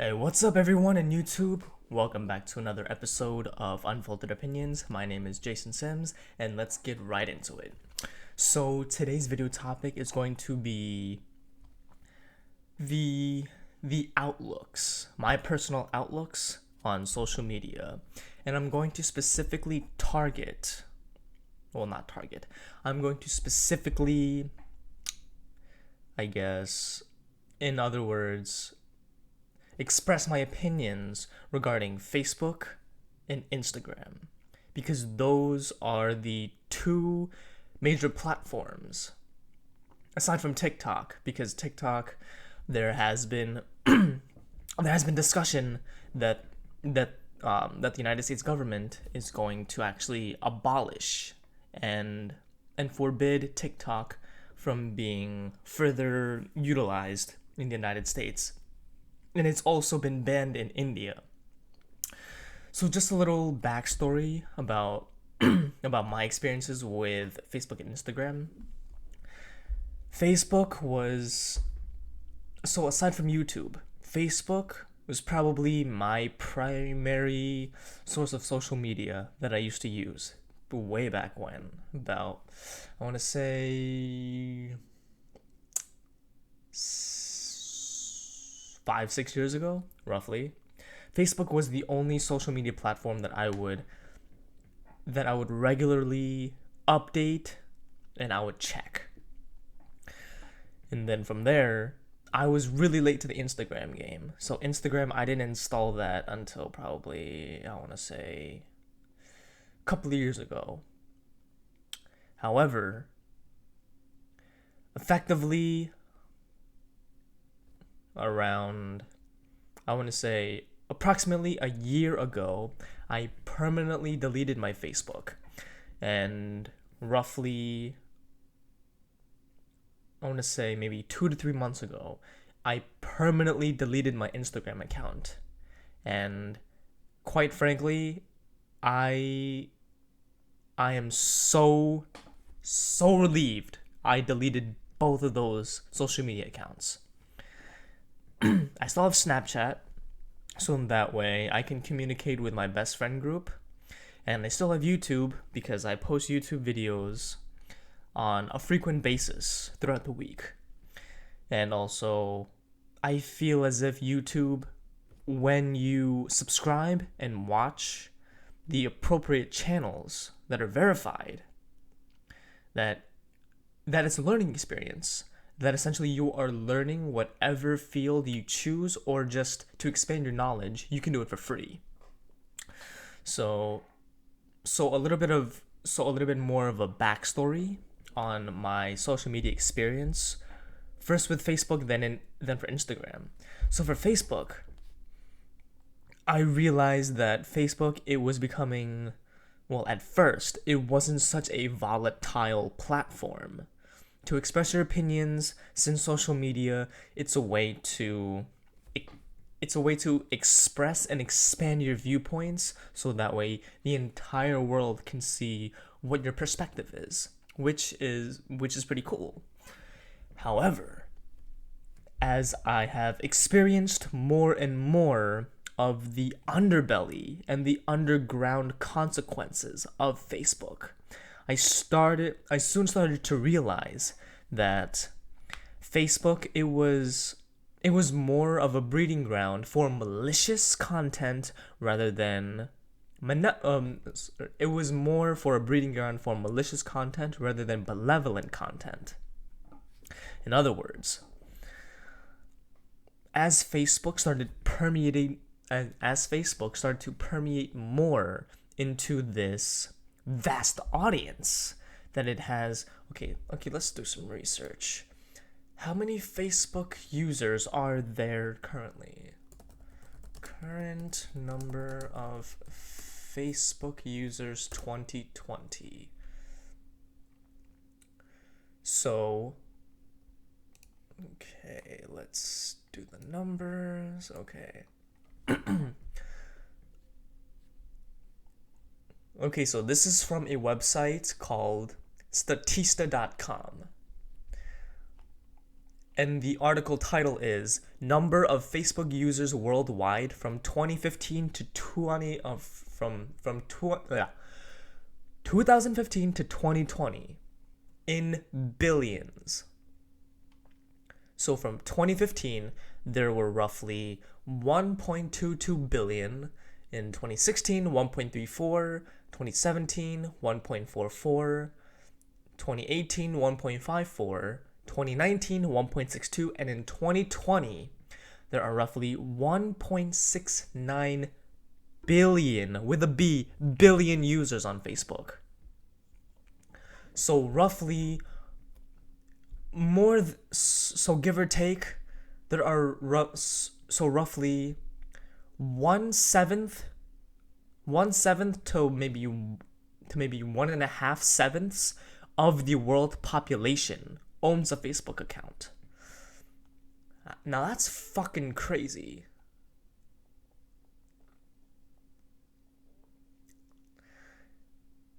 Hey, what's up everyone in YouTube? Welcome back to another episode of Unfiltered Opinions. My name is Jason Sims, and let's get right into it. So today's video topic is going to be the outlooks, my personal outlooks on social media. And I'm going to specifically I'm going to specifically, in other words, express my opinions regarding Facebook and Instagram, because those are the two major platforms aside from TikTok. Because TikTok, there has been discussion that the United States government is going to actually abolish and forbid TikTok from being further utilized in the United States. And it's also been banned in India. So just a little backstory about about my experiences with Facebook and Instagram. Facebook was, so aside from YouTube, Facebook was probably my primary source of social media that I used to use way back when. About, I want to say 5-6 years ago, roughly. Facebook was the only social media platform that I would regularly update and I would check. And then from there, I was really late to the Instagram game. So Instagram, I didn't install that until probably, I want to say, a couple of years ago. However, effectively around, I want to say, approximately a year ago, I permanently deleted my Facebook. And roughly, I want to say maybe 2 to 3 months ago, I permanently deleted my Instagram account. And quite frankly, I am so relieved I deleted both of those social media accounts. I still have Snapchat, so in that way I can communicate with my best friend group. And I still have YouTube because I post YouTube videos on a frequent basis throughout the week. And also, I feel as if YouTube, when you subscribe and watch the appropriate channels that are verified, that it's a learning experience. That essentially you are learning whatever field you choose, or just to expand your knowledge, you can do it for free. So a little bit more of a backstory on my social media experience. First with Facebook, then for Instagram. So for Facebook, I realized that Facebook, it was becoming, well, at first, it wasn't such a volatile platform. To express your opinions, since social media, it's a way to express and expand your viewpoints, so that way the entire world can see what your perspective is, which is pretty cool. However, as I have experienced more and more of the underbelly and the underground consequences of Facebook, I soon started to realize that Facebook, it was more of a breeding ground for malicious content rather than it was more for a breeding ground for malicious content rather than benevolent content. In other words, as Facebook started to permeate more into this vast audience that it has. Okay, let's do some research. How many Facebook users are there currently? Current number of Facebook users 2020. So, okay, let's do the numbers. Okay. Okay, so this is from a website called Statista.com. and the article title is Number of Facebook Users Worldwide from 2015 to 2015 to 2020 in billions. So from 2015, there were roughly 1.22 billion. In 2016, 1.34, 2017, 1.44, 2018, 1.54, 2019, 1.62, and in 2020, there are roughly 1.69 billion, with a B, billion users on Facebook. So roughly, so give or take, there are roughly one seventh to maybe 1.5 sevenths of the world population owns a Facebook account. Now that's fucking crazy.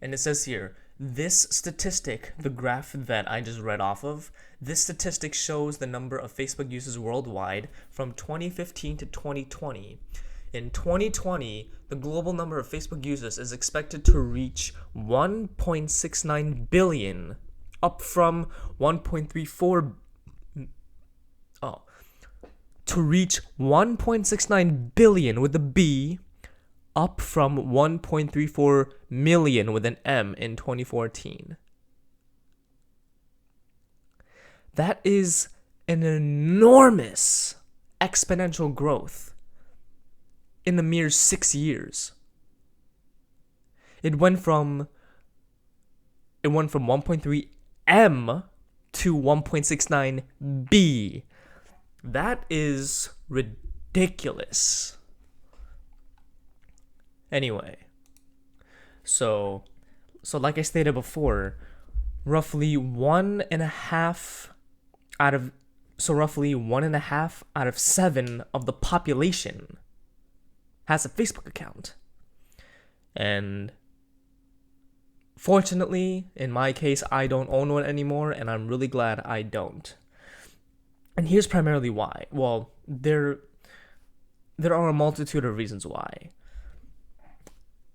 And it says here, this statistic, the graph that I just read off of, this statistic shows the number of Facebook users worldwide from 2015 to 2020. In 2020, the global number of Facebook users is expected to reach 1.69 billion, up from 1.34 to reach 1.69 billion with a B, up from 1.34 million with an M in 2014. That is an enormous exponential growth in a mere 6 years. It went from 1.3 M to 1.69 B. That is ridiculous. Anyway, so like I stated before, roughly 1.5 out of 7 of the population has a Facebook account. And fortunately, in my case, I don't own one anymore, and I'm really glad I don't. And here's primarily why. Well, there are a multitude of reasons why.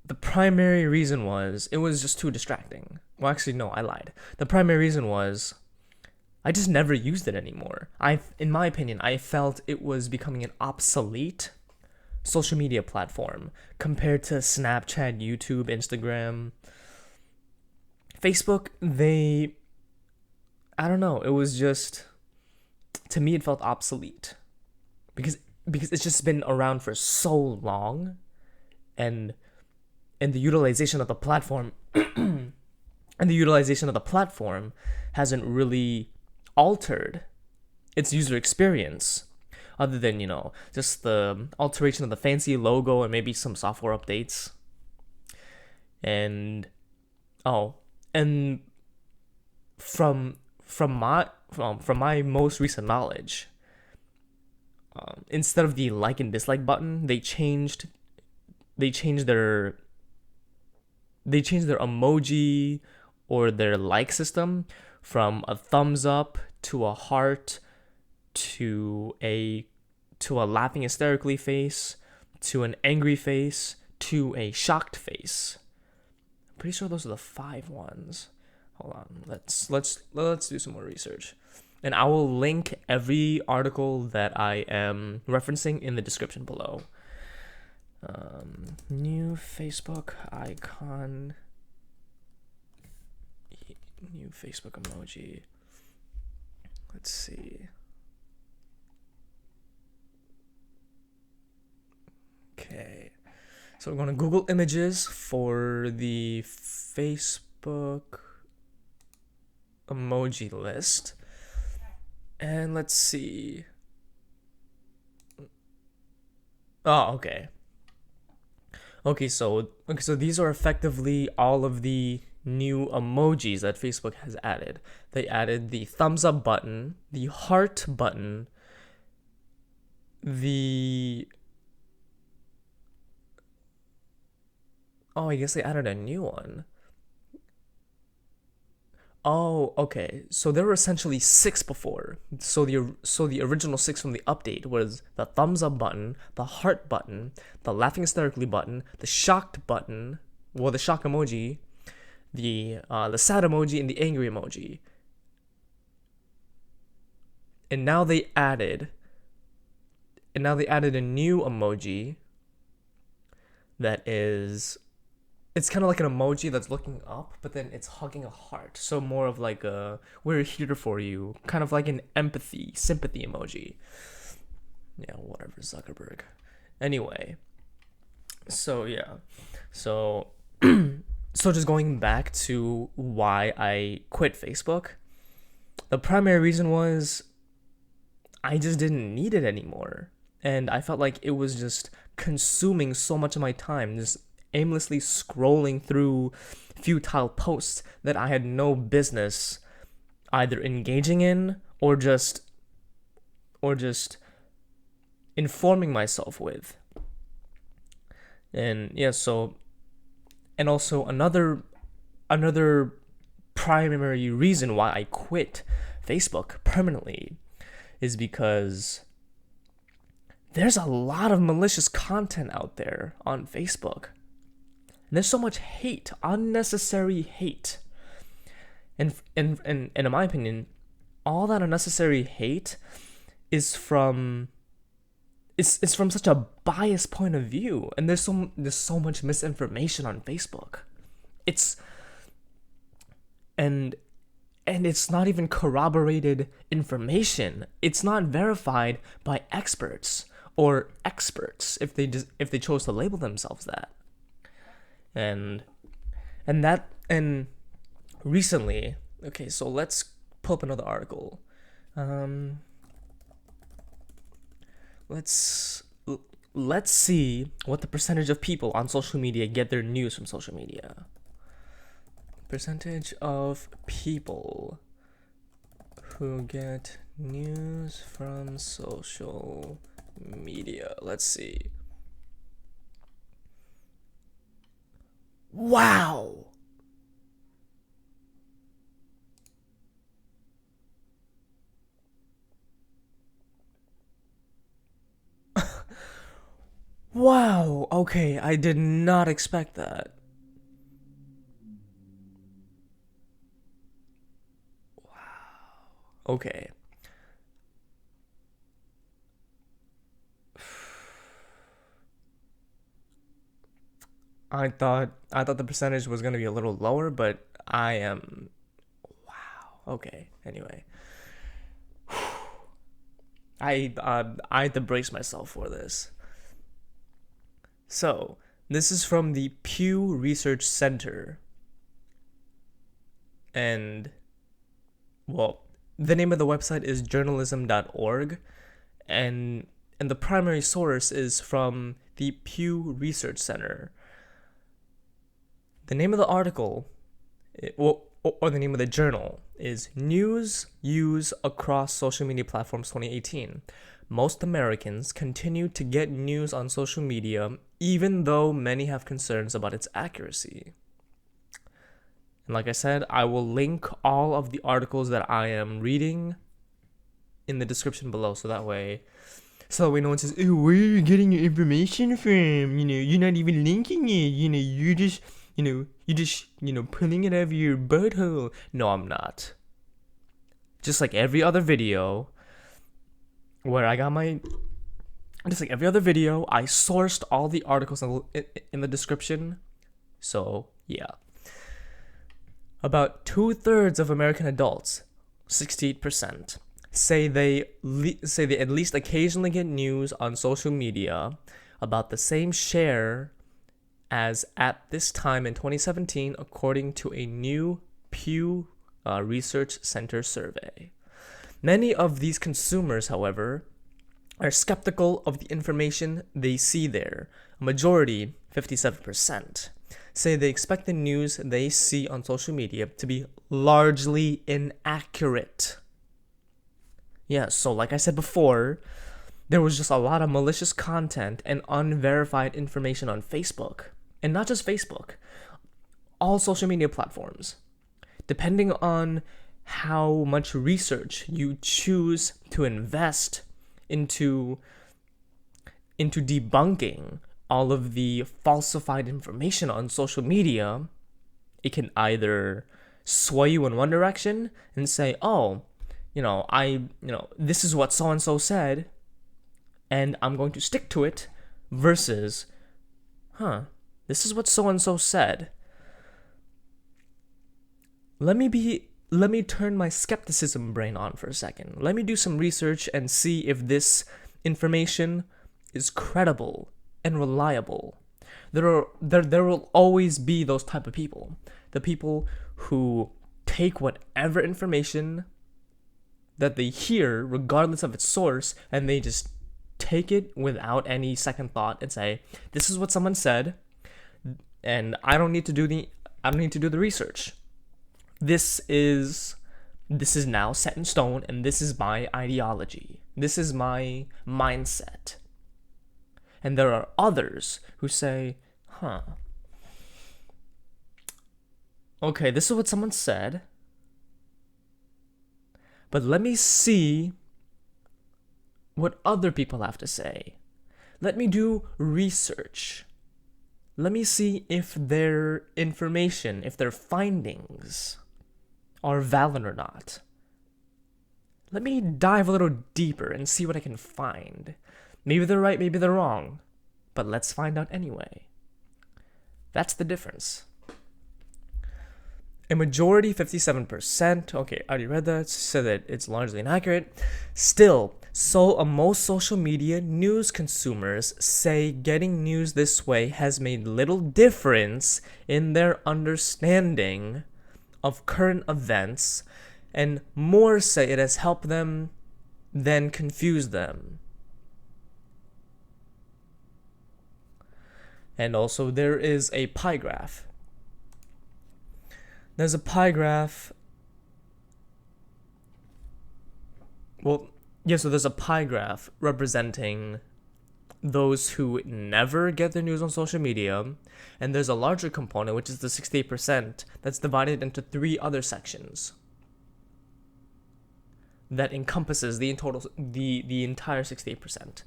The primary reason was it was just too distracting. Well, actually, no, I lied. The primary reason was I just never used it anymore. In my opinion, I felt it was becoming an obsolete social media platform compared to Snapchat, YouTube, Instagram. Facebook, I don't know, it was just, to me, it felt obsolete. Because it's just been around for so long, and the utilization of the platform hasn't really altered its user experience, other than, just the alteration of the fancy logo and maybe some software updates. And from my most recent knowledge, instead of the like and dislike button, they changed their emoji or their like system from a thumbs up to a heart to a laughing hysterically face to an angry face to a shocked face. I'm pretty sure those are the 5 ones. Hold on, let's do some more research, and I will link every article that I am referencing in the description below. New Facebook icon, new Facebook emoji. Let's see. Okay, so we're going to Google Images for the Facebook emoji list, and let's see. Okay, so these are effectively all of the new emojis that Facebook has added. They added the thumbs up button, the heart button, I guess they added a new one. Oh, okay. So there were essentially six before. So the original six from the update was the thumbs up button, the heart button, the laughing hysterically button, the shocked button, well, the shock emoji, the sad emoji, and the angry emoji. And now they added a new emoji that is, it's kind of like an emoji that's looking up, but then it's hugging a heart. So more of like a we're here for you, kind of like an empathy, sympathy emoji. Yeah, whatever, Zuckerberg. Anyway, so yeah, so so just going back to why I quit Facebook, the primary reason was I just didn't need it anymore. And I felt like it was just consuming so much of my time, just aimlessly scrolling through futile posts that I had no business either engaging in or just informing myself with. And yeah, so and also another primary reason why I quit Facebook permanently is because there's a lot of malicious content out there on Facebook. And there's so much hate, unnecessary hate. And in my opinion, all that unnecessary hate is from it's from such a biased point of view. And there's so much misinformation on Facebook. And it's not even corroborated information. It's not verified by experts or experts if they chose to label themselves that. And recently, okay, so let's pull up another article. Let's see what the percentage of people on social media get their news from social media. Percentage of people who get news from social media. Let's see. Wow. Wow. Okay, I did not expect that. Okay. I thought the percentage was gonna be a little lower, but I am. Wow. Okay. Anyway, I had to brace myself for this. So this is from the Pew Research Center, and well, the name of the website is journalism.org, and the primary source is from the Pew Research Center. The name of the article, or the name of the journal, is News Use Across Social Media Platforms 2018. Most Americans continue to get news on social media, even though many have concerns about its accuracy. And like I said, I will link all of the articles that I am reading in the description below, so that way no one says, "Oh, where are you getting your information from? You're not even linking it. You're just pulling it out of your butthole." No, I'm not. Just like every other video I sourced all the articles in the description. So, yeah. About 2/3 of American adults, 68%, say they at least occasionally get news on social media, about the same share as at this time in 2017, according to a new Pew Research Center survey. Many of these consumers, however, are skeptical of the information they see there. A majority, 57%, say they expect the news they see on social media to be largely inaccurate. Yeah, so like I said before, there was just a lot of malicious content and unverified information on Facebook. And not just Facebook, all social media platforms. depending on how much research you choose to invest into debunking all of the falsified information on social media, it can either sway you in one direction and say, oh, this is what so and so said, and I'm going to stick to it, versus, this is what so and so said. Let me turn my skepticism brain on for a second. Let me do some research and see if this information is credible and reliable. There will always be those type of people. The people who take whatever information that they hear, regardless of its source, and they just take it without any second thought and say, this is what someone said, and I don't need to do the research. This is now set in stone, and this is my ideology. This is my mindset. And there are others who say, okay, this is what someone said, but let me see what other people have to say. Let me do research. Let me see if their information, if their findings are valid or not. Let me dive a little deeper and see what I can find. Maybe they're right, maybe they're wrong, but let's find out anyway. That's the difference. A majority, 57%, okay, I already read that, said that it's largely inaccurate. Still, most social media news consumers say getting news this way has made little difference in their understanding of current events, and more say it has helped them than confused them. And also, there is a pie graph. There's a pie graph. So there's a pie graph representing those who never get their news on social media, and there's a larger component, which is the 68%, that's divided into 3 other sections that encompasses the entire 68%.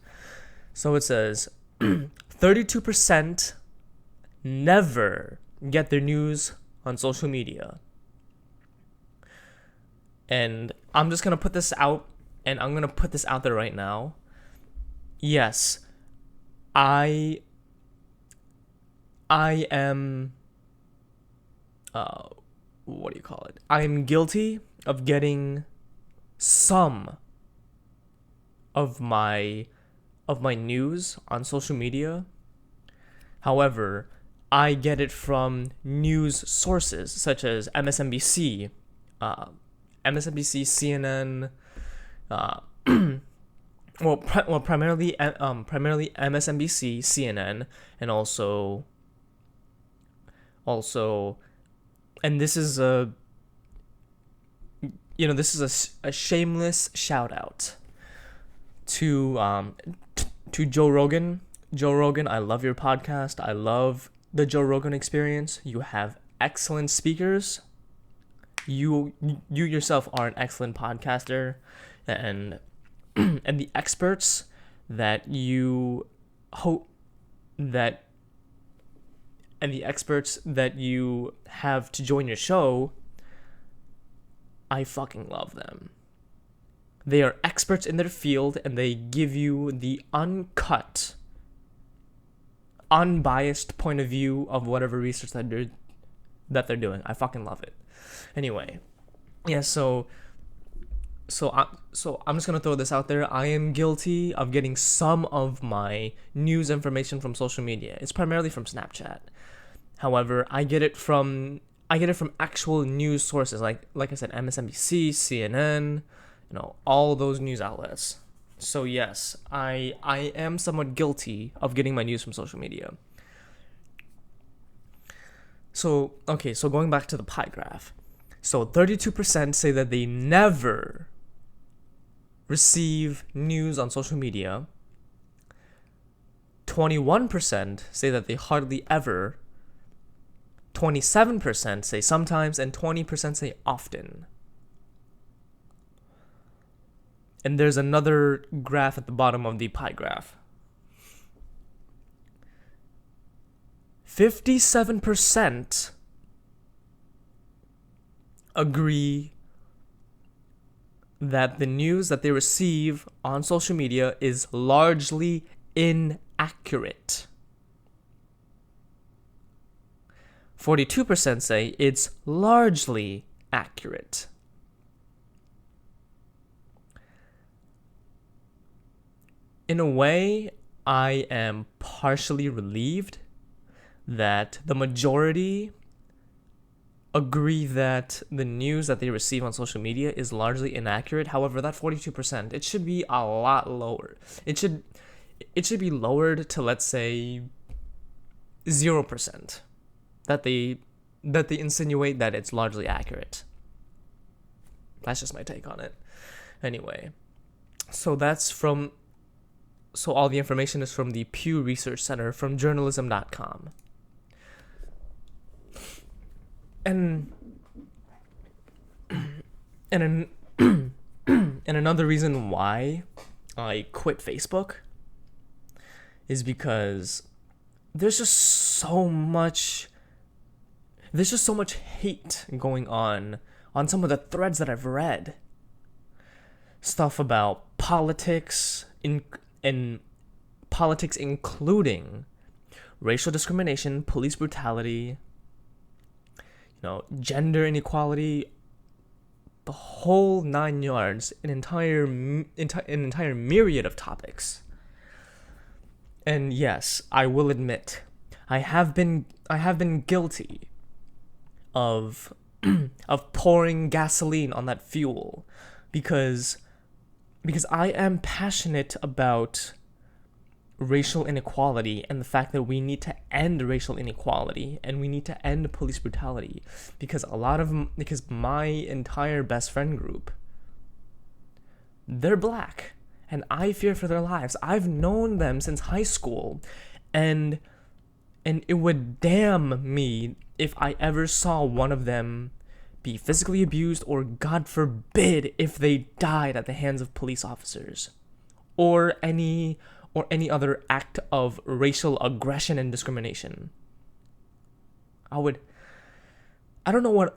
So it says 32% never get their news on social media. And I'm just going to put this out, and I'm going to put this out there right now. Yes, I am, I am guilty of getting some of my news on social media. However, I get it from news sources such as MSNBC, CNN, primarily MSNBC, CNN, and also, and this is a shameless shout out to Joe Rogan. Joe Rogan, I love your podcast. I love the Joe Rogan Experience. You have excellent speakers. You yourself are an excellent podcaster, and the experts that you have to join your show, I fucking love them. They are experts in their field, and they give you the uncut, unbiased point of view of whatever research that they're doing. I fucking love it. Anyway, yeah, so I'm just gonna throw this out there. I am guilty of getting some of my news information from social media. It's primarily from Snapchat. However, I get it from actual news sources, like I said, MSNBC, CNN, all those news outlets. So yes, I am somewhat guilty of getting my news from social media. So going back to the pie graph. So 32% say that they never receive news on social media. 21% say that they hardly ever. 27% say sometimes, and 20% say often. And there's another graph at the bottom of the pie graph. 57% agree that the news that they receive on social media is largely inaccurate. 42% say it's largely accurate. In a way, I am partially relieved that the majority agree that the news that they receive on social media is largely inaccurate. However, that 42%, it should be a lot lower. It should be lowered to, let's say, 0%. That they insinuate that it's largely accurate. That's just my take on it. Anyway, so all the information is from the Pew Research Center from journalism.com. And another reason why I quit Facebook is because there's just so much hate going on some of the threads that I've read. Stuff about politics, and politics including racial discrimination, police brutality, gender inequality, the whole 9 yards, an entire myriad of topics. And yes, I will admit, I have been guilty of pouring gasoline on that fuel because I am passionate about racial inequality and the fact that we need to end racial inequality and we need to end police brutality because my entire best friend group, they're black and I fear for their lives. I've known them since high school, and it would damn me if I ever saw one of them be physically abused, or God forbid if they died at the hands of police officers or any other act of racial aggression and discrimination. I don't know what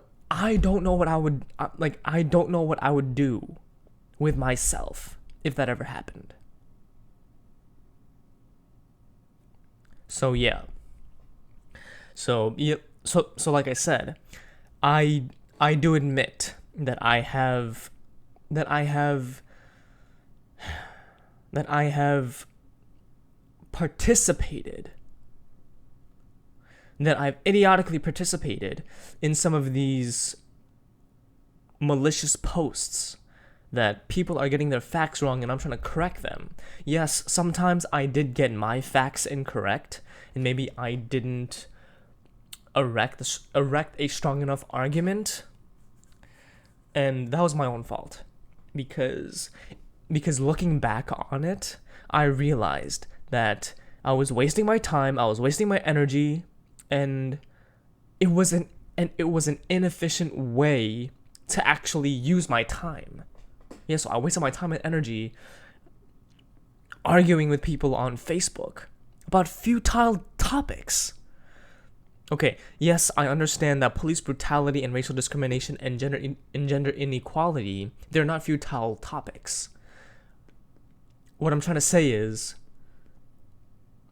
I would do with myself if that ever happened. So yeah. So like I said, I do admit that I have participated, that I've idiotically participated in some of these malicious posts that people are getting their facts wrong and I'm trying to correct them. Yes, sometimes I did get my facts incorrect and maybe I didn't erect a strong enough argument, and that was my own fault because looking back on it, I realized that I was wasting my time, I was wasting my energy, and it was an inefficient way to actually use my time. Yeah, so I wasted my time and energy arguing with people on Facebook about futile topics. Okay, yes, I understand that police brutality and racial discrimination and gender inequality, they're not futile topics. What I'm trying to say is,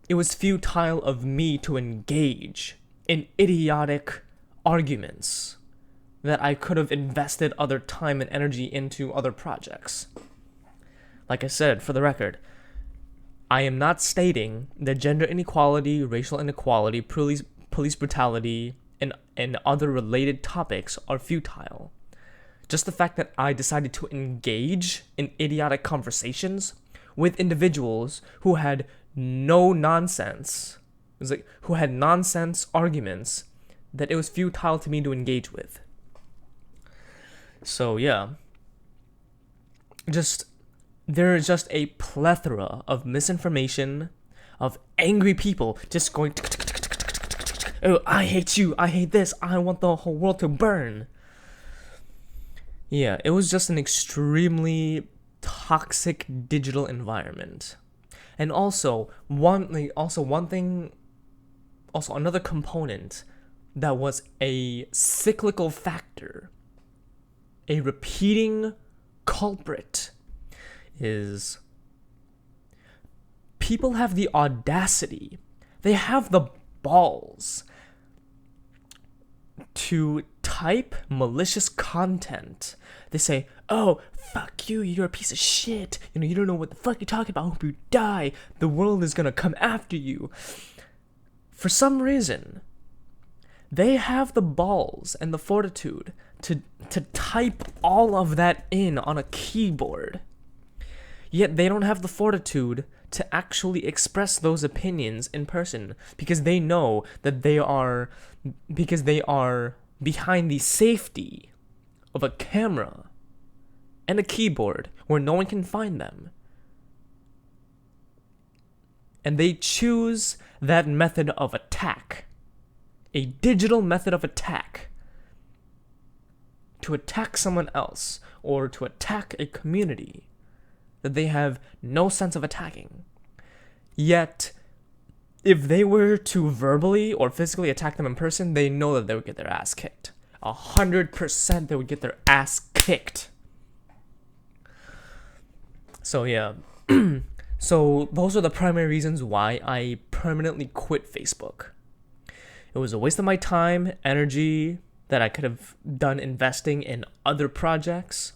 it was futile of me to engage in idiotic arguments that I could have invested other time and energy into other projects. Like I said, for the record, I am not stating that gender inequality, racial inequality, police brutality, and other related topics are futile. Just the fact that I decided to engage in idiotic conversations with individuals who had no nonsense, who had nonsense arguments, that it was futile to me to engage with. So yeah, there is just a plethora of misinformation, of angry people just going oh, I hate you, I hate this, I want the whole world to burn. Yeah, it was just an extremely toxic digital environment. And also another component that was a cyclical factor, a repeating culprit, is people have the audacity, they have the balls to type malicious content. They say, oh, fuck you, you're a piece of shit, you don't know what the fuck you're talking about, I hope you die, the world is gonna come after you. For some reason, they have the balls and the fortitude to type all of that in on a keyboard. Yet they don't have the fortitude to actually express those opinions in person because they know that they are behind the safety of a camera and a keyboard where no one can find them. And they choose that method of attack, a digital method of attack, to attack someone else or to attack a community that they have no sense of attacking. Yet, if they were to verbally or physically attack them in person, they know that they would get their ass kicked. 100% they would get their ass kicked. So yeah. So those are the primary reasons why I permanently quit Facebook. It was a waste of my time, energy that I could have done investing in other projects.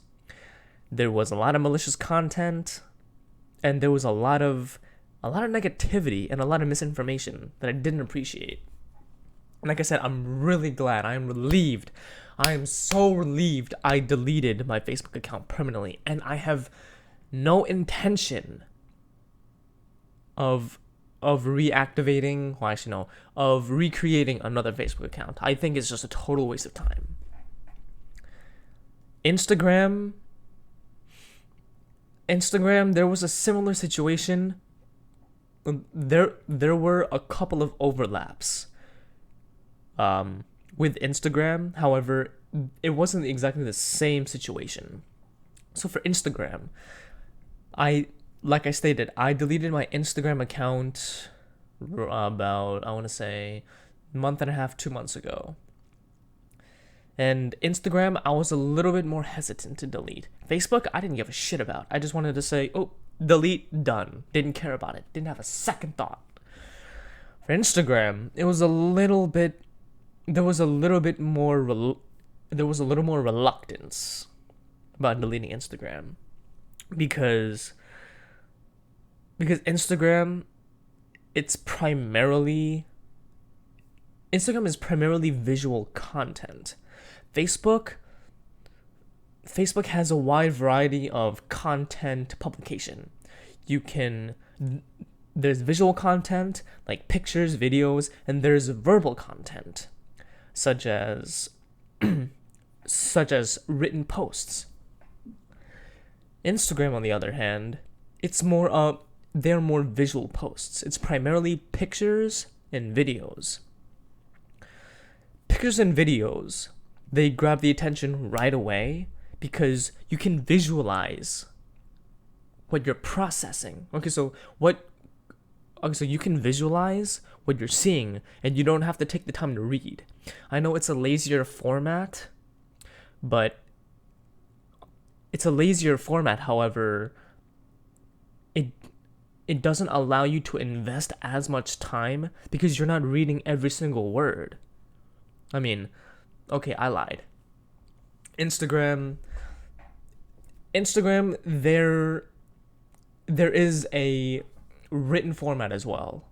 There was a lot of malicious content, and there was a lot of negativity and a lot of misinformation that I didn't appreciate. And like I said, I'm really glad. I am relieved. I am so relieved I deleted my Facebook account permanently, and I have no intention of reactivating, of recreating another Facebook account. I think it's just a total waste of time. Instagram, there was a similar situation. There were a couple of overlaps with Instagram. However, it wasn't exactly the same situation. So for Instagram, like I stated, I deleted my Instagram account about, I want to say, a month and a half, 2 months ago. And Instagram, I was a little bit more hesitant to delete. Facebook, I didn't give a shit about. I just wanted to say, oh, delete, done. Didn't care about it. Didn't have a second thought. For Instagram, there was a little more reluctance about deleting Instagram. Because Instagram is primarily visual content. Facebook has a wide variety of content publication. There's visual content like pictures, videos, and there's verbal content such as written posts. Instagram, on the other hand, they're more visual posts. It's primarily pictures and videos. Pictures and videos, they grab the attention right away because you can visualize what you're processing. So you can visualize what you're seeing and you don't have to take the time to read. I know it's a lazier format, however, it doesn't allow you to invest as much time because you're not reading every single word. I mean, okay, I lied. Instagram, there is a written format as well.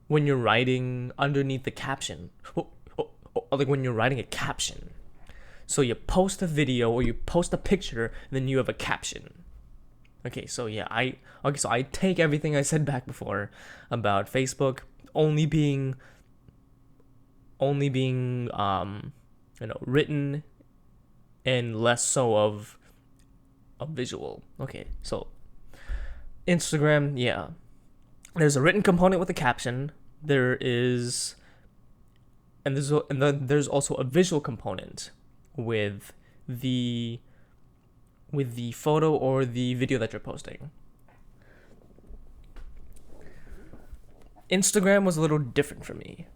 When you're writing underneath the caption, like when you're writing a caption. So you post a video or you post a picture, and then you have a caption. Okay, so yeah, I take everything I said back before about Facebook only being written and less so of a visual. Okay, so Instagram, yeah. There's a written component with a caption. There is then there's also a visual component with the photo or the video that you're posting. Instagram was a little different for me.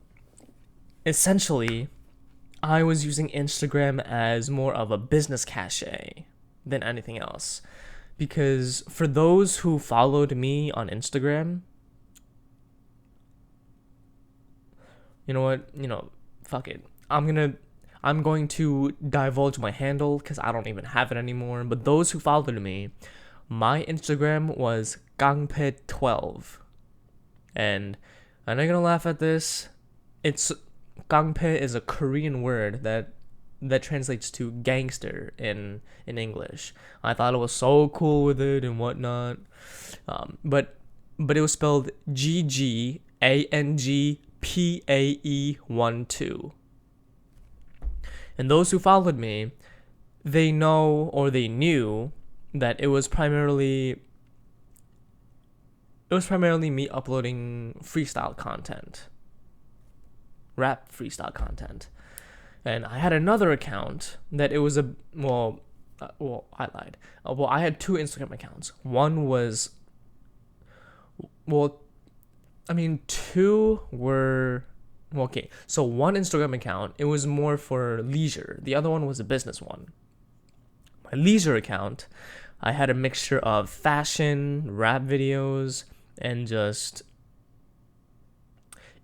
Essentially, I was using Instagram as more of a business cachet than anything else. Because for those who followed me on Instagram, you know what? Fuck it. I'm going to divulge my handle because I don't even have it anymore. But those who followed me, my Instagram was Gangpe12. And I know you're gonna laugh at this. It's Gangpe is a Korean word that translates to gangster in English. I thought it was so cool with it and whatnot. But it was spelled GGANGPAE12. And those who followed me, they knew that it was primarily me uploading freestyle content. Rap freestyle content. And I had another account that it was I lied. I had two Instagram accounts. One was, two were, okay. So one Instagram account, it was more for leisure. The other one was a business one. My leisure account, I had a mixture of fashion, rap videos, and it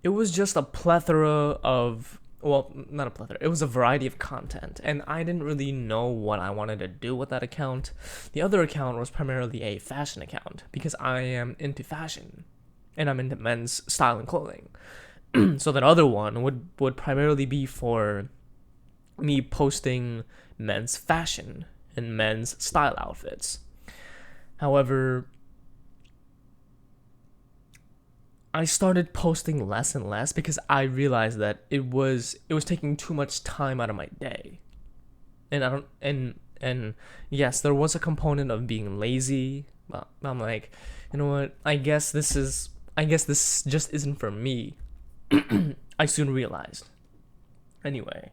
was just a plethora of, not a plethora, it was a variety of content, and I didn't really know what I wanted to do with that account. The other account was primarily a fashion account, because I am into fashion, and I'm into men's style and clothing. So that other one would primarily be for me posting men's fashion and men's style outfits. However, I started posting less and less because I realized that it was taking too much time out of my day. And yes, there was a component of being lazy. But I'm like, you know what? I guess this just isn't for me. I soon realized. Anyway,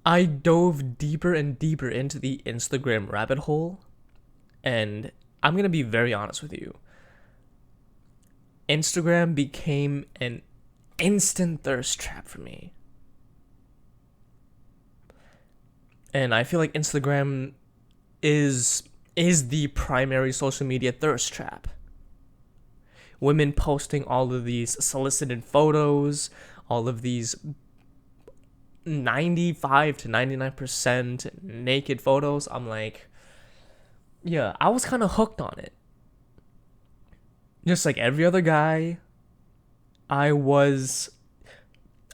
I dove deeper and deeper into the Instagram rabbit hole, and I'm gonna be very honest with you. Instagram became an instant thirst trap for me. And I feel like Instagram is the primary social media thirst trap. Women posting all of these solicited photos, all of these 95 to 99% naked photos. I'm like, yeah, I was kind of hooked on it. Just like every other guy, I was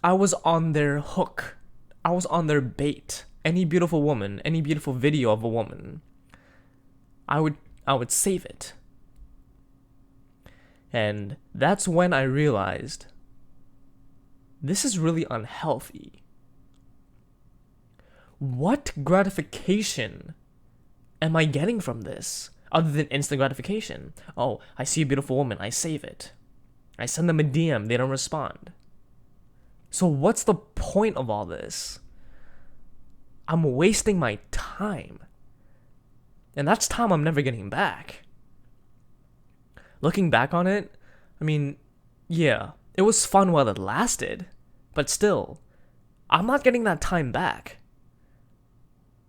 on their hook. I was on their bait. Any beautiful woman, any beautiful video of a woman, I would save it. And that's when I realized this is really unhealthy. What gratification am I getting from this other than instant gratification? Oh, I see a beautiful woman, I save it. I send them a DM, they don't respond. So what's the point of all this? I'm wasting my time. And that's time I'm never getting back. Looking back on it, I mean, yeah, it was fun while it lasted, but still, I'm not getting that time back.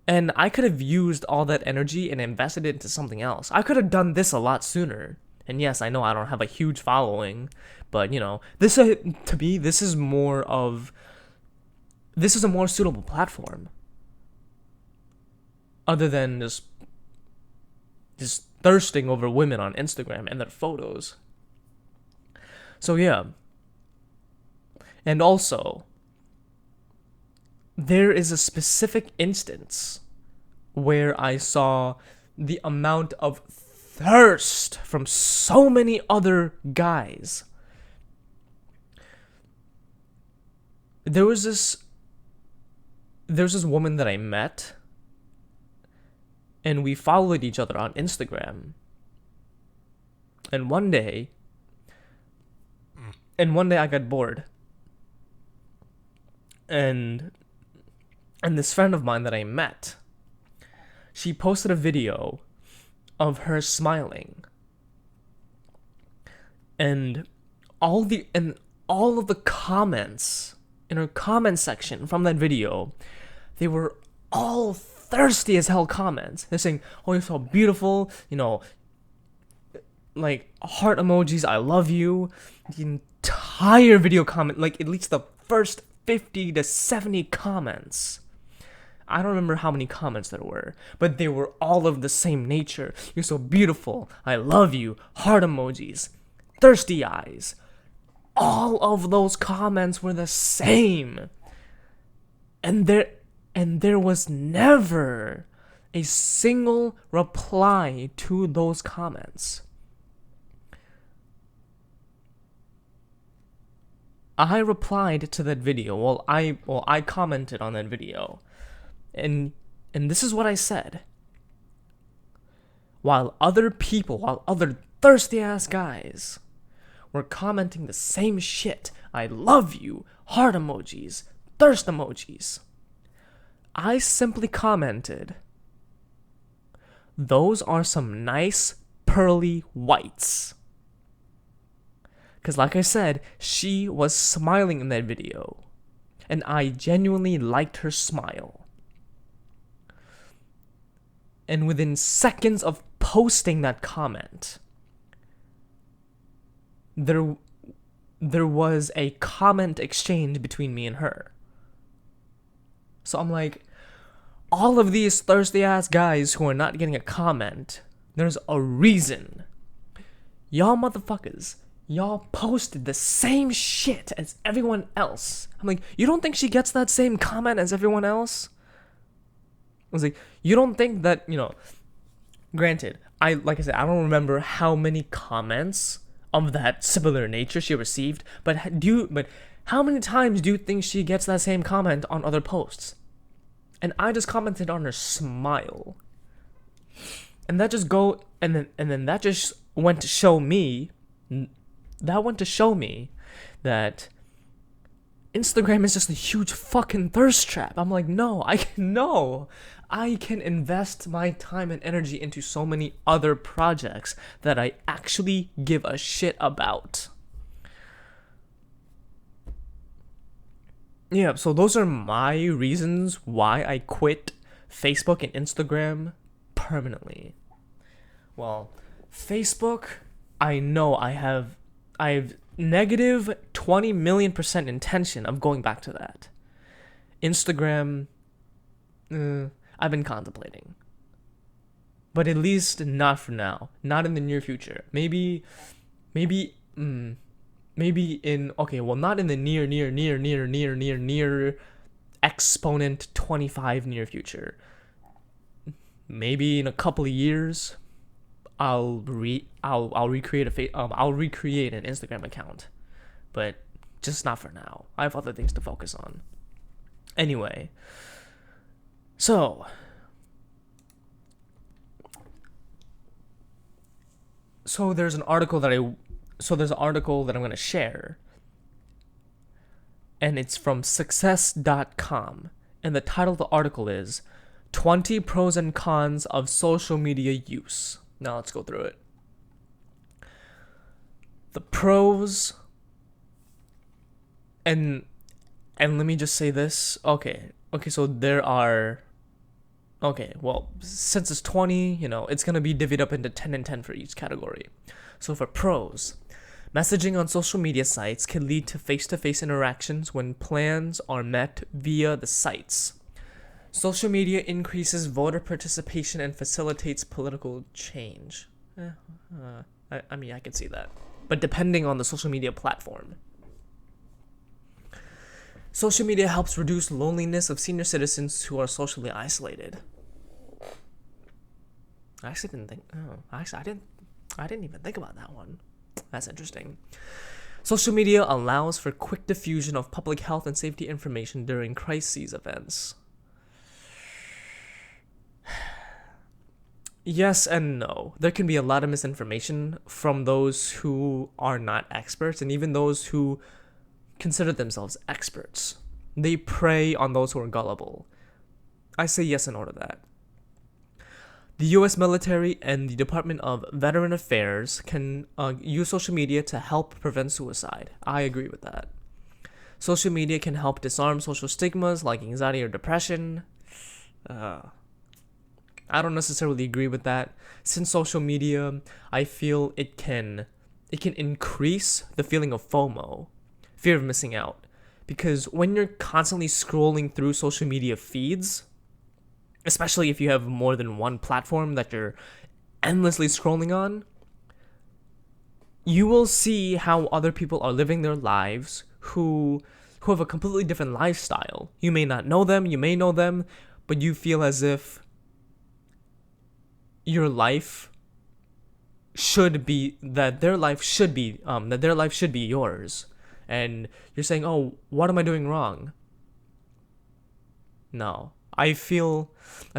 And I could have used all that energy and invested it into something else. I could have done this a lot sooner. And yes, I know I don't have a huge following, but this to me, this is a more suitable platform. Other than just thirsting over women on Instagram and their photos. So yeah. And also, there is a specific instance where I saw the amount of thirst from so many other guys. There's this woman that I met, and we followed each other on Instagram. And one day I got bored. And this friend of mine that I met, she posted a video of her smiling. And all of the comments in her comment section from that video, they were all thirsty as hell comments. They're saying, "Oh, you're so beautiful," like heart emojis, "I love you." The entire video comment, like at least the first 50 to 70 comments. I don't remember how many comments there were, but they were all of the same nature. "You're so beautiful. I love you." Heart emojis. Thirsty eyes. All of those comments were the same. And there was never a single reply to those comments. I replied to that video. I commented on that video. And this is what I said. While other thirsty ass guys were commenting the same shit, "I love you," heart emojis, thirst emojis, I simply commented, "Those are some nice pearly whites." Because like I said, she was smiling in that video, and I genuinely liked her smile. And within seconds of posting that comment, there was a comment exchange between me and her. So I'm like, all of these thirsty ass guys who are not getting a comment, there's a reason. Y'all motherfuckers, y'all posted the same shit as everyone else. I'm like, you don't think she gets that same comment as everyone else? I was like, you don't think that, granted, like I said, I don't remember how many comments of that similar nature she received, but how many times do you think she gets that same comment on other posts? And I just commented on her smile. And that just that just went to show me that Instagram is just a huge fucking thirst trap. I'm like, no, I can invest my time and energy into so many other projects that I actually give a shit about. Yeah, so those are my reasons why I quit Facebook and Instagram permanently. Well, Facebook, I know I have negative 20 million % intention of going back to that. Instagram, I've been contemplating. But at least not for now. Not in the near future. Maybe in, not in the near exponent 25 near future. Maybe in a couple of years, I'll recreate I'll recreate an Instagram account, but just not for now. I have other things to focus on. Anyway, so there's an article that I'm going to share, and it's from success.com, and the title of the article is 20 Pros and Cons of Social Media Use. Now let's go through it. The pros, and let me just say this. Okay, so there are, since it's 20, it's going to be divvied up into 10 and 10 for each category. So for pros, messaging on social media sites can lead to face-to-face interactions when plans are met via the sites. Social media increases voter participation and facilitates political change. I can see that. But depending on the social media platform. Social media helps reduce loneliness of senior citizens who are socially isolated. I didn't even think about that one. That's interesting. Social media allows for quick diffusion of public health and safety information during crises events. Yes and no. There can be a lot of misinformation from those who are not experts, and even those who consider themselves experts. They prey on those who are gullible. I say yes and no to that. The US military and the Department of Veteran Affairs can use social media to help prevent suicide. I agree with that. Social media can help disarm social stigmas like anxiety or depression. I don't necessarily agree with that. Since social media, I feel it can increase the feeling of FOMO, fear of missing out. Because when you're constantly scrolling through social media feeds, especially if you have more than one platform that you're endlessly scrolling on, you will see how other people are living their lives who have a completely different lifestyle. You may not know them, you may know them, but you feel as if your life should be that their life should be yours, and you're saying, "Oh, what am I doing wrong?" No, I feel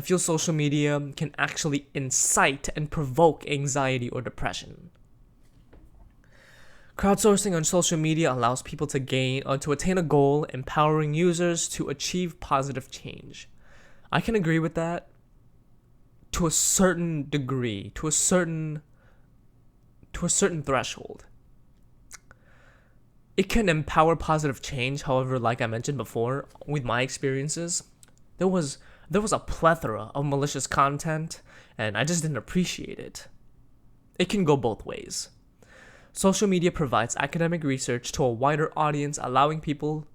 social media can actually incite and provoke anxiety or depression. Crowdsourcing on social media allows people to attain a goal, empowering users to achieve positive change. I can agree with that to a certain degree, to a certain threshold. It can empower positive change. However, like I mentioned before, with my experiences, there was a plethora of malicious content, and I just didn't appreciate it. It can go both ways. Social media provides academic research to a wider audience, allowing people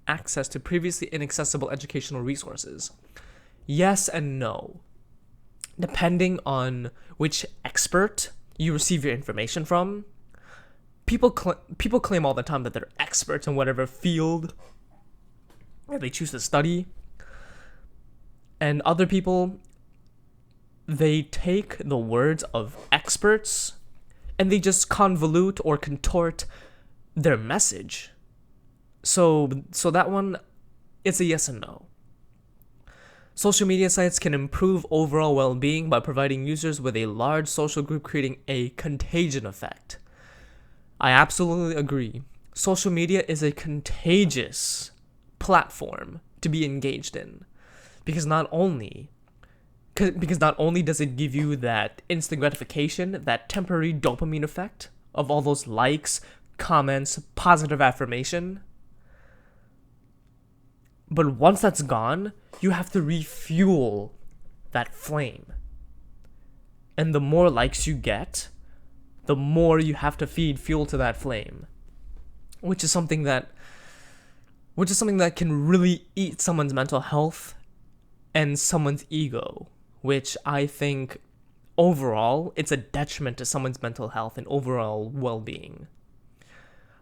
access to previously inaccessible educational resources. Yes and no. Depending on which expert you receive your information from, people claim all the time that they're experts in whatever field that they choose to study. And other people, they take the words of experts and they just convolute or contort their message. So that one, it's a yes and no. Social media sites can improve overall well-being by providing users with a large social group, creating a contagion effect. I absolutely agree. Social media is a contagious platform to be engaged in, because not only does it give you that instant gratification, that temporary dopamine effect of all those likes, comments, positive affirmation, but once that's gone, you have to refuel that flame. And the more likes you get, the more you have to feed fuel to that flame, which is something that can really eat someone's mental health and someone's ego, which I think overall it's a detriment to someone's mental health and overall well-being.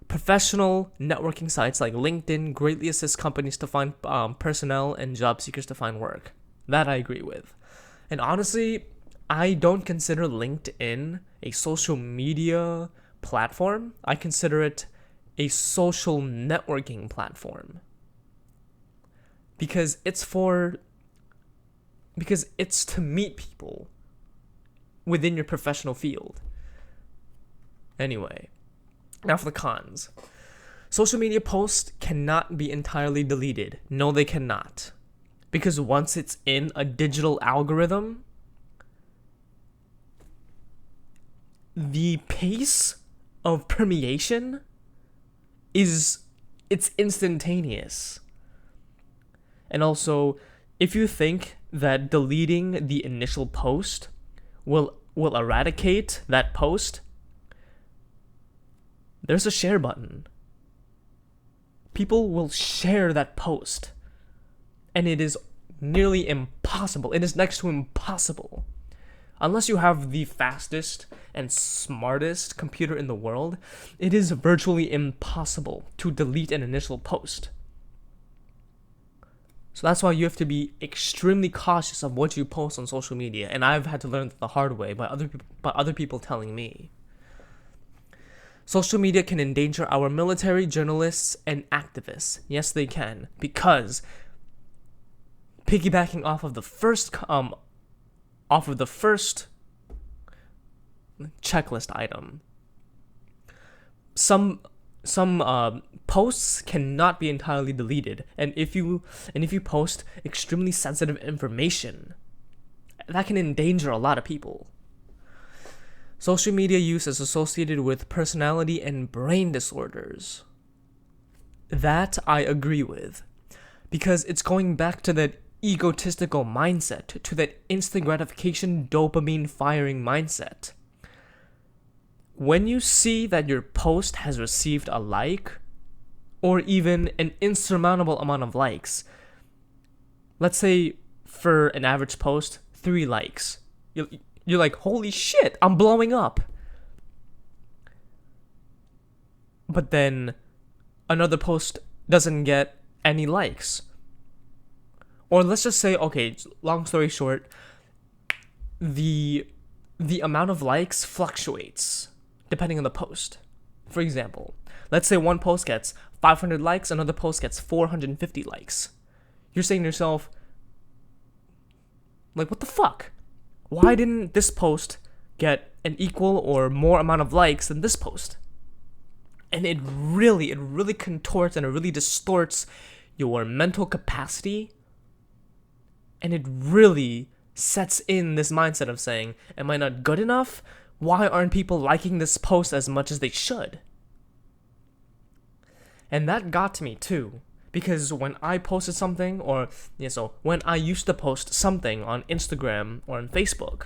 Professional networking sites like LinkedIn greatly assist companies to find personnel and job seekers to find work. That I agree with. And honestly, I don't consider LinkedIn a social media platform. I consider it a social networking platform. Because it's to meet people within your professional field. Anyway, now for the cons. Social media posts cannot be entirely deleted. No, they cannot. Because once it's in a digital algorithm, the pace of permeation it's instantaneous. And also, if you think that deleting the initial post will eradicate that post, there's a share button. People will share that post. And it is nearly impossible. It is next to impossible. Unless you have the fastest and smartest computer in the world, it is virtually impossible to delete an initial post. So that's why you have to be extremely cautious of what you post on social media. And I've had to learn the hard way by other people telling me. Social media can endanger our military, journalists, and activists. Yes, they can. Because piggybacking off of the first checklist item. Some posts cannot be entirely deleted, and if you post extremely sensitive information, that can endanger a lot of people. Social media use is associated with personality and brain disorders. That I agree with, because it's going back to that egotistical mindset, to that instant gratification dopamine firing mindset. When you see that your post has received a like, or even an insurmountable amount of likes, let's say for an average post, 3 likes, you're like, holy shit, I'm blowing up. But then another post doesn't get any likes. Or let's just say, okay, long story short, the amount of likes fluctuates depending on the post. For example, let's say one post gets 500 likes, another post gets 450 likes. You're saying to yourself, like, what the fuck? Why didn't this post get an equal or more amount of likes than this post? And it really contorts and it really distorts your mental capacity. And it really sets in this mindset of saying, am I not good enough? Why aren't people liking this post as much as they should? And that got to me too. Because when I posted something, when I used to post something on Instagram or on Facebook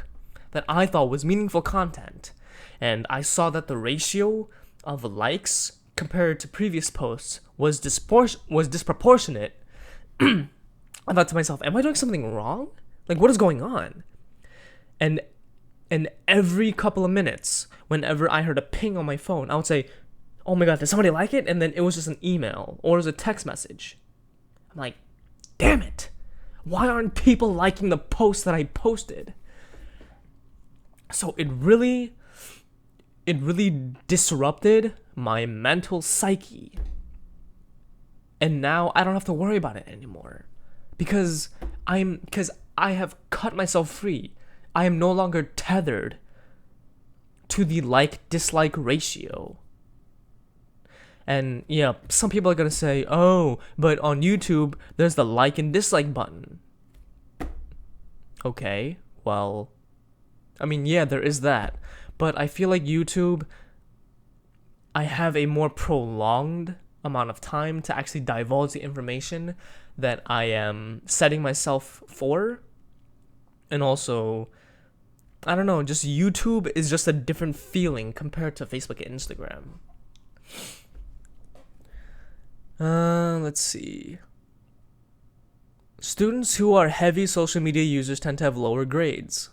that I thought was meaningful content, and I saw that the ratio of likes compared to previous posts was disproportionate, I thought to myself, am I doing something wrong? Like, what is going on? And every couple of minutes, whenever I heard a ping on my phone, I would say, oh my god, did somebody like it? And then it was just an email or it was a text message. I'm like, damn it. Why aren't people liking the post that I posted? So it really disrupted my mental psyche. And now I don't have to worry about it anymore. Because I have cut myself free. I am no longer tethered to the like-dislike ratio. And yeah, some people are gonna say, oh, but on YouTube, there's the like and dislike button. Okay, well, I mean, yeah, there is that. But I feel like YouTube, I have a more prolonged amount of time to actually divulge the information that I am setting myself for. And also, I don't know, just YouTube is just a different feeling compared to Facebook and Instagram. Let's see. Students who are heavy social media users tend to have lower grades.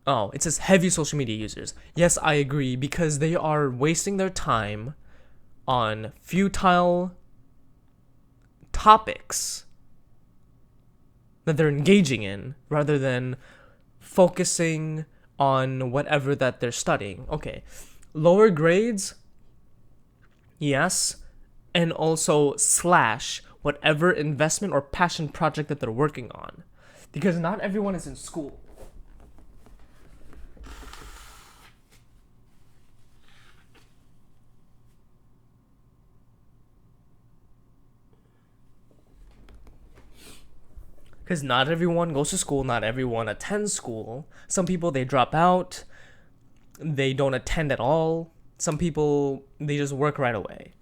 Oh, it says heavy social media users. Yes, I agree, because they are wasting their time on futile topics that they're engaging in rather than focusing on whatever that they're studying. Okay, lower grades, yes, and also / whatever investment or passion project that they're working on, because not everyone is in school. Because not everyone goes to school, not everyone attends school. Some people, they drop out, they don't attend at all. Some people, they just work right away.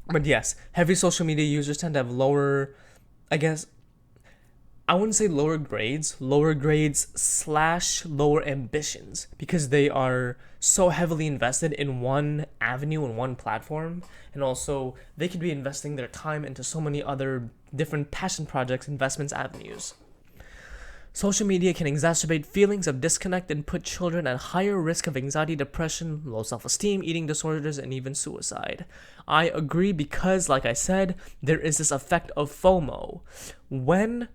But yes, heavy social media users tend to have lower, I guess, I wouldn't say lower grades / lower ambitions, because they are so heavily invested in one avenue and one platform, and also they could be investing their time into so many other different passion projects, investments, avenues. Social media can exacerbate feelings of disconnect and put children at higher risk of anxiety, depression, low self-esteem, eating disorders, and even suicide. I agree, because, like I said, there is this effect of FOMO. When,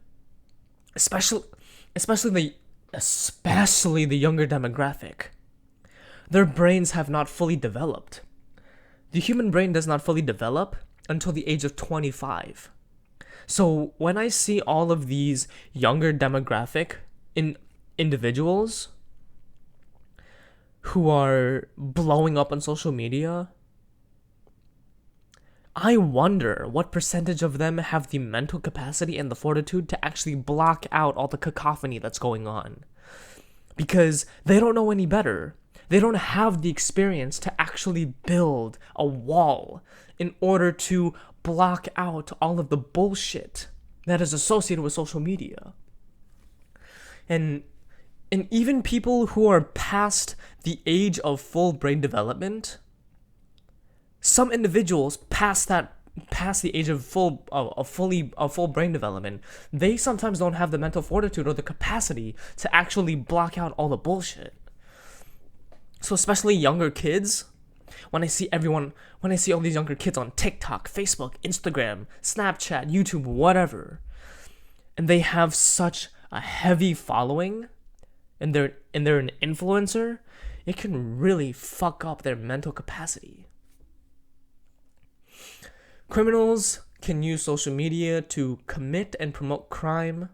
especially the younger demographic, their brains have not fully developed. The human brain does not fully develop until the age of 25. So when I see all of these younger demographic individuals who are blowing up on social media, I wonder what percentage of them have the mental capacity and the fortitude to actually block out all the cacophony that's going on. Because they don't know any better. They don't have the experience to actually build a wall in order to block out all of the bullshit that is associated with social media. And even people who are past the age of full brain development, some individuals past the age of full brain development, they sometimes don't have the mental fortitude or the capacity to actually block out all the bullshit. So especially younger kids, when I see all these younger kids on TikTok, Facebook, Instagram, Snapchat, YouTube, whatever, and they have such a heavy following, and they're an influencer, it can really fuck up their mental capacity. Criminals can use social media to commit and promote crime.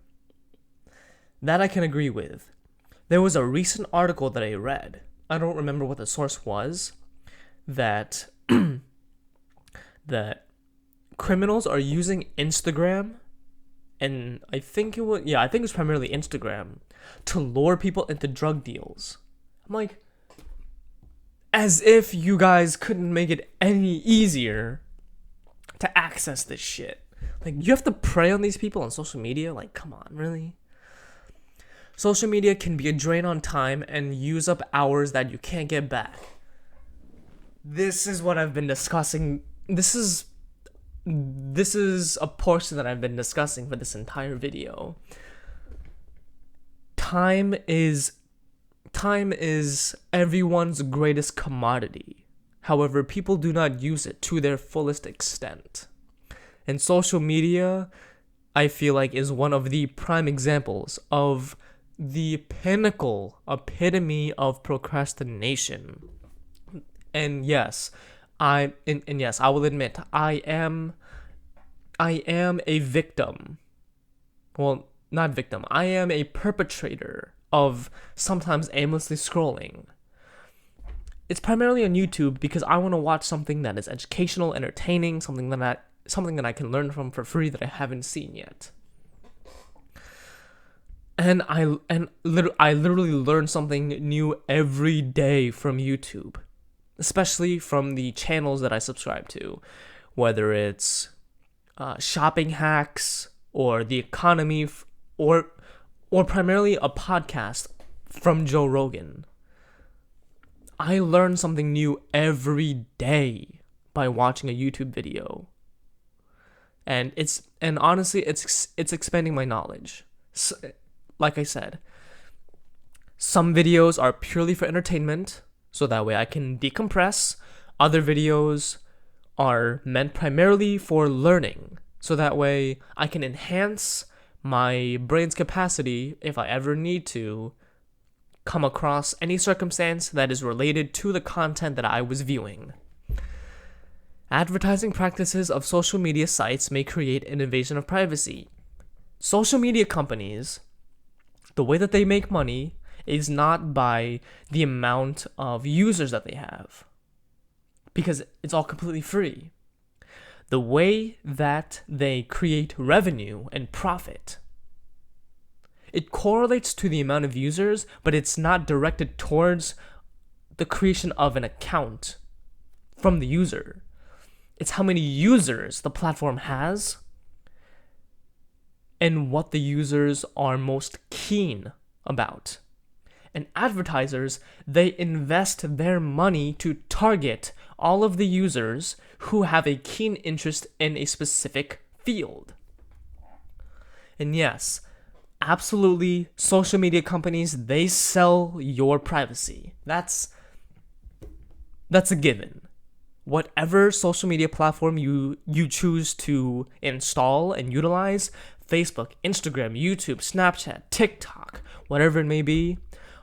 That I can agree with. There was a recent article that I read, I don't remember what the source was, that that criminals are using Instagram, and I think it was primarily Instagram, to lure people into drug deals. I'm like, as if you guys couldn't make it any easier to access this shit. Like, you have to prey on these people on social media? Like, come on, really? Social media can be a drain on time and use up hours that you can't get back. This is what I've been discussing. This is a portion that I've been discussing for this entire video. Time is everyone's greatest commodity. However, people do not use it to their fullest extent. And social media, I feel like, is one of the prime examples of the epitome of procrastination. And yes, I will admit, I am a victim. Well, not victim. I am a perpetrator of sometimes aimlessly scrolling. It's primarily on YouTube because I want to watch something that is educational, entertaining, something that I can learn from for free that I haven't seen yet. And I literally learn something new every day from YouTube, especially from the channels that I subscribe to, whether it's shopping hacks or the economy or primarily a podcast from Joe Rogan. I learn something new every day by watching a YouTube video. And honestly, it's expanding my knowledge. So, like I said, some videos are purely for entertainment, so that way I can decompress. Other videos are meant primarily for learning, so that way I can enhance my brain's capacity if I ever need to come across any circumstance that is related to the content that I was viewing. Advertising practices of social media sites may create an invasion of privacy. Social media companies, the way that they make money is not by the amount of users that they have, because it's all completely free. The way that they create revenue and profit, it correlates to the amount of users, but it's not directed towards the creation of an account from the user. It's how many users the platform has and what the users are most keen about. And advertisers, they invest their money to target all of the users who have a keen interest in a specific field. And yes, absolutely, social media companies, they sell your privacy. That's a given. Whatever social media platform you choose to install and utilize, Facebook, Instagram, YouTube, Snapchat, TikTok, whatever it may be,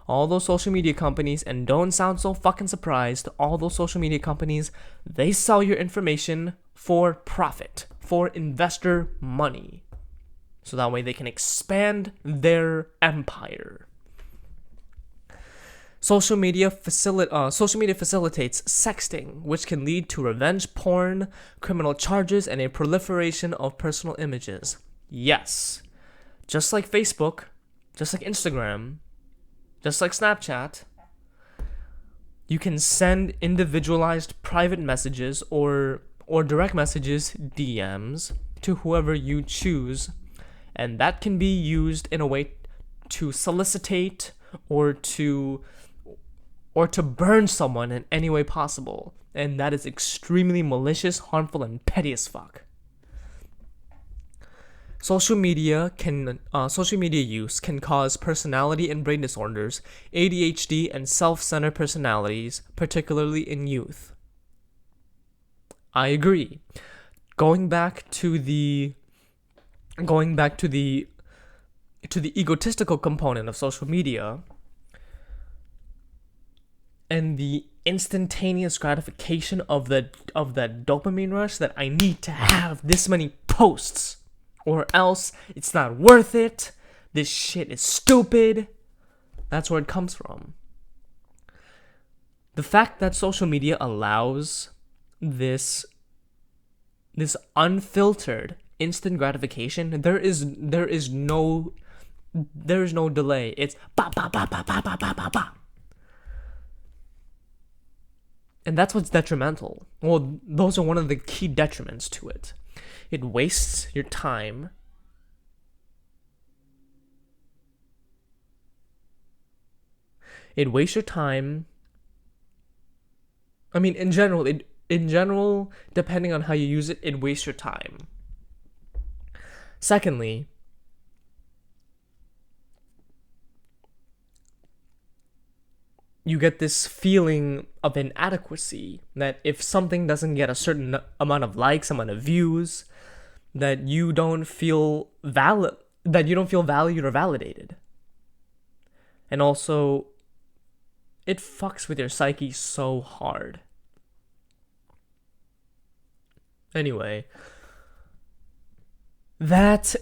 all those social media companies, and don't sound so fucking surprised, all those social media companies, they sell your information for profit, for investor money. So that way they can expand their empire. Social media facilitates sexting, which can lead to revenge porn, criminal charges, and a proliferation of personal images. Yes. Just like Facebook, just like Instagram, just like Snapchat, you can send individualized private messages or direct messages, DMs, to whoever you choose, and that can be used in a way to solicitate or to burn someone in any way possible, and that is extremely malicious, harmful, and petty as fuck. Social media use can cause personality and brain disorders, ADHD, and self-centered personalities, particularly in youth. I agree. Going back to the egotistical component of social media and the instantaneous gratification of that dopamine rush, that I need to have this many posts or else it's not worth it. This shit is stupid. That's where it comes from. The fact that social media allows this unfiltered instant gratification, there is no delay. It's ba ba ba ba ba ba ba ba ba. And that's what's detrimental. Well, those are one of the key detriments to it. It wastes your time. It wastes your time. I mean, in general, depending on how you use it, it wastes your time. Secondly, you get this feeling of inadequacy, that if something doesn't get a certain amount of likes, amount of views, that you don't feel valued or validated. And also, it fucks with your psyche so hard. Anyway, that's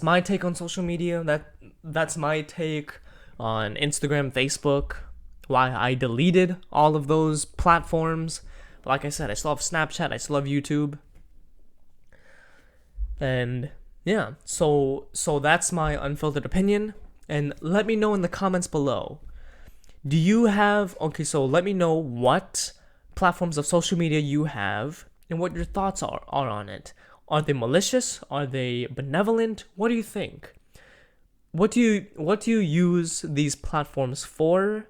my take on social media. That's my take on Instagram, Facebook, why I deleted all of those platforms. But like I said, I still have Snapchat, I still have YouTube. And yeah, so that's my unfiltered opinion. And let me know in the comments below. Let me know what platforms of social media you have and what your thoughts are on it. Are they malicious? Are they benevolent? What do you think? What do you use these platforms for?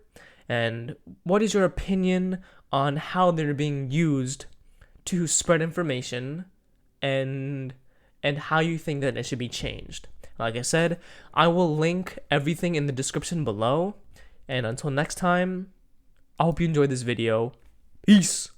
And what is your opinion on how they're being used to spread information, and how you think that it should be changed? Like I said, I will link everything in the description below. And until next time, I hope you enjoyed this video. Peace!